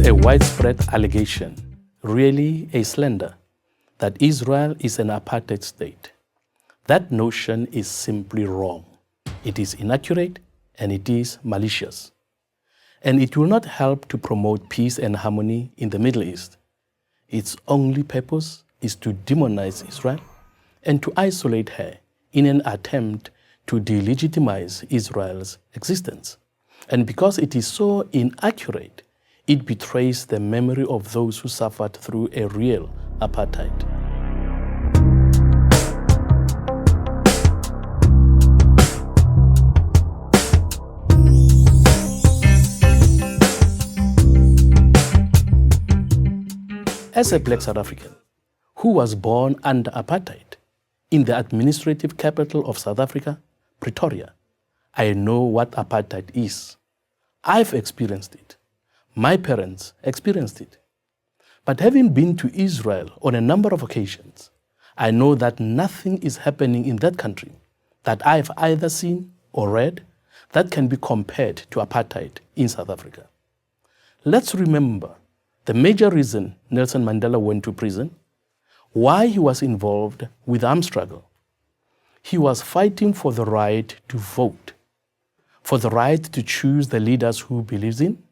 a widespread allegation, really a slander, that Israel is an apartheid state. That notion is simply wrong. It is inaccurate and it is malicious. And it will not help to promote peace and harmony in the Middle East. Its only purpose is to demonize Israel and to isolate her in an attempt to delegitimize Israel's existence. And because it is so inaccurate, it betrays the memory of those who suffered through a real apartheid. As a black South African who was born under apartheid in the administrative capital of South Africa, Pretoria, I know what apartheid is. I've experienced it. My parents experienced it. But having been to Israel on a number of occasions, I know that nothing is happening in that country that I've either seen or read that can be compared to apartheid in South Africa. Let's remember the major reason Nelson Mandela went to prison, why he was involved with the armed struggle. He was fighting for the right to vote, for the right to choose the leaders who believes in,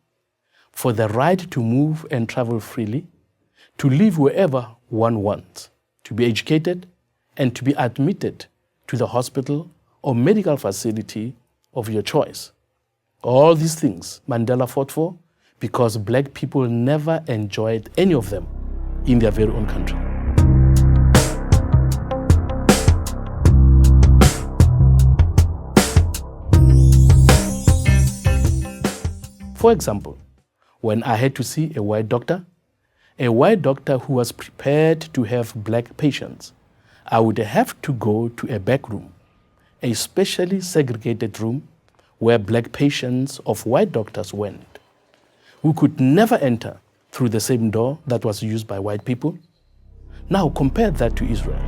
for the right to move and travel freely, to live wherever one wants, to be educated, and to be admitted to the hospital or medical facility of your choice. All these things Mandela fought for because black people never enjoyed any of them in their very own country. For example, when I had to see a white doctor who was prepared to have black patients, I would have to go to a back room, a specially segregated room where black patients of white doctors went, who could never enter through the same door that was used by white people. Now compare that to Israel.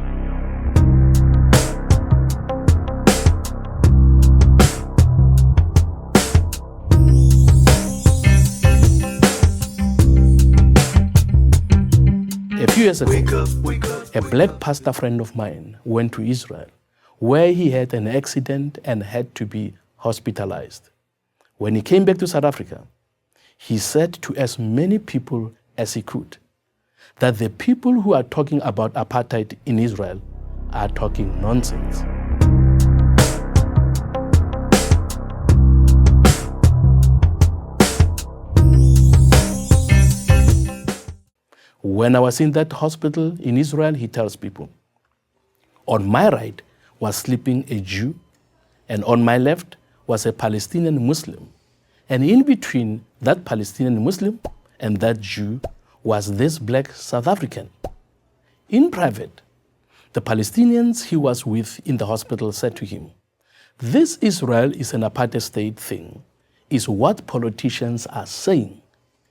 A few years ago, a black pastor friend of mine went to Israel, where he had an accident and had to be hospitalized. When he came back to South Africa, he said to as many people as he could that the people who are talking about apartheid in Israel are talking nonsense. When I was in that hospital in Israel, he tells people, on my right was sleeping a Jew, and on my left was a Palestinian Muslim. And in between that Palestinian Muslim and that Jew was this black South African. In private, the Palestinians he was with in the hospital said to him, this Israel is an apartheid state thing, is what politicians are saying.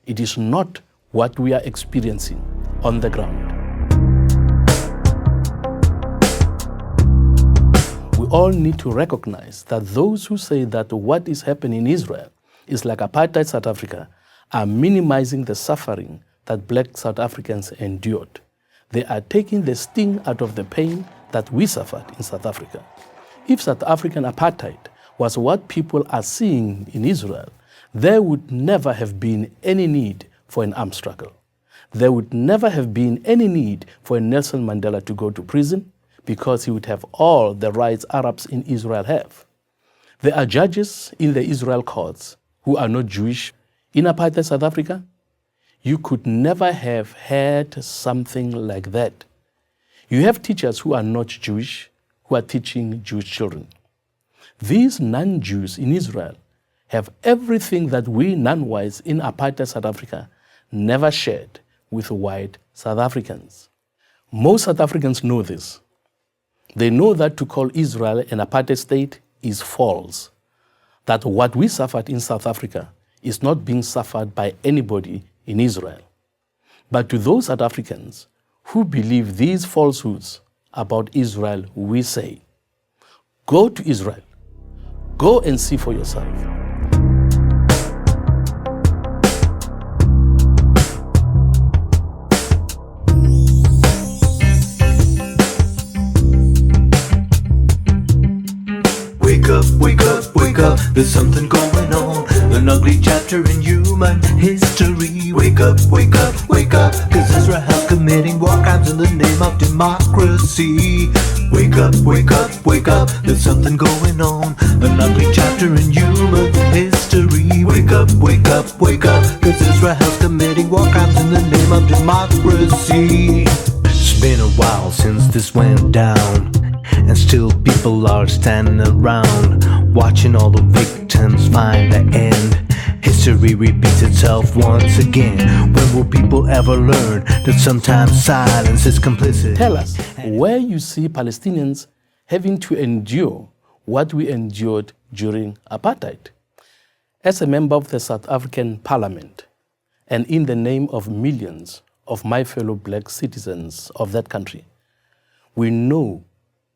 It is not what we are experiencing on the ground. We all need to recognize that those who say that what is happening in Israel is like apartheid South Africa are minimizing the suffering that black South Africans endured. They are taking the sting out of the pain that we suffered in South Africa. If South African apartheid was what people are seeing in Israel, there would never have been any need for an armed struggle. There would never have been any need for Nelson Mandela to go to prison because he would have all the rights Arabs in Israel have. There are judges in the Israel courts who are not Jewish in apartheid South Africa. You could never have had something like that. You have teachers who are not Jewish who are teaching Jewish children. These non-Jews in Israel have everything that we non-whites in apartheid South Africa never shared with white South Africans. Most South Africans know this. They know that to call Israel an apartheid state is false. That what we suffered in South Africa is not being suffered by anybody in Israel. But to those South Africans who believe these falsehoods about Israel, we say, go to Israel. Go and see for yourself. there's something going on, an ugly chapter in human history. Wake up, wake up, wake up, cause Israel's committing war crimes in the name of democracy. Wake up, wake up, wake up, there's something going on, an ugly chapter in human history. Wake up, wake up, wake up, cause Israel's committing war crimes in the name of democracy. It's been a while since this went down, and still people are standing around, watching all the victims find the end. History repeats itself once again. When will people ever learn that sometimes silence is complicit? Tell us where you see Palestinians having to endure what we endured during apartheid. As a member of the South African Parliament, and in the name of millions of my fellow black citizens of that country, we know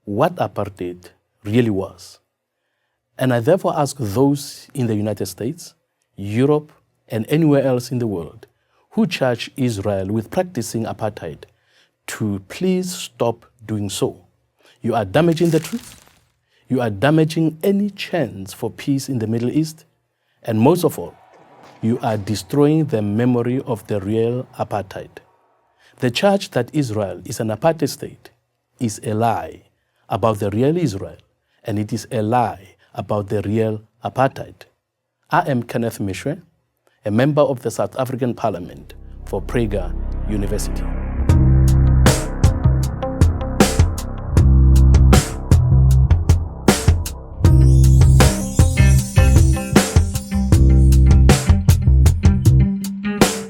what apartheid really was. And I therefore ask those in the United States, Europe, and anywhere else in the world who charge Israel with practicing apartheid to please stop doing so. You are damaging the truth. You are damaging any chance for peace in the Middle East. And most of all, you are destroying the memory of the real apartheid. The charge that Israel is an apartheid state is a lie about the real Israel, and it is a lie about the real apartheid. I am Kenneth Mishwe, a member of the South African Parliament for Prager University.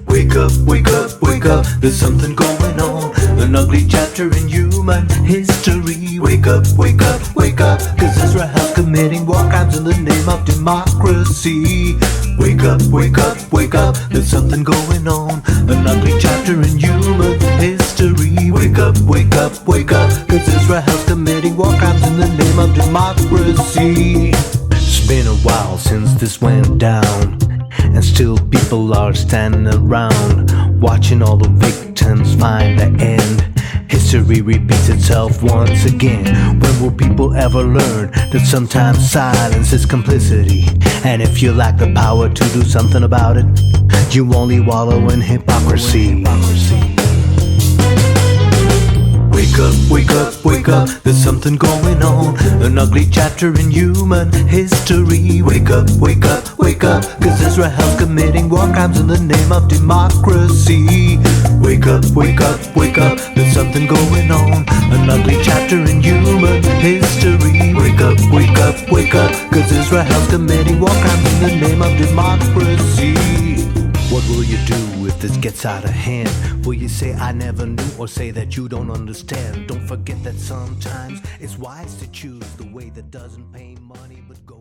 Wake up, wake up, wake up, there's something going on, an ugly chapter in human history. Wake up, wake up, wake up, cause Israel's committing war crimes in the name of democracy. Wake up, wake up, wake up, there's something going on, an ugly chapter in human history. Wake up, wake up, wake up, cause Israel's committing war crimes in the name of democracy. It's been a while since this went down, and still people are standing around, watching all the victims find the end. History repeats itself once again. When will people ever learn that sometimes silence is complicity? And if you lack the power to do something about it, you only wallow in hypocrisy. Wake up, wake up, wake up, there's something going on, an ugly chapter in human history. Wake up, wake up, wake up, cause Israel's committing war crimes in the name of democracy. Wake up, wake up, wake up, there's something going on, an ugly chapter in human history. Wake up, wake up, wake up, cause Israel's committing war crimes in the name of democracy. What will you do if this gets out of hand? Will you say I never knew, or say that you don't understand? Don't forget that sometimes it's wise to choose the way that doesn't pay money but go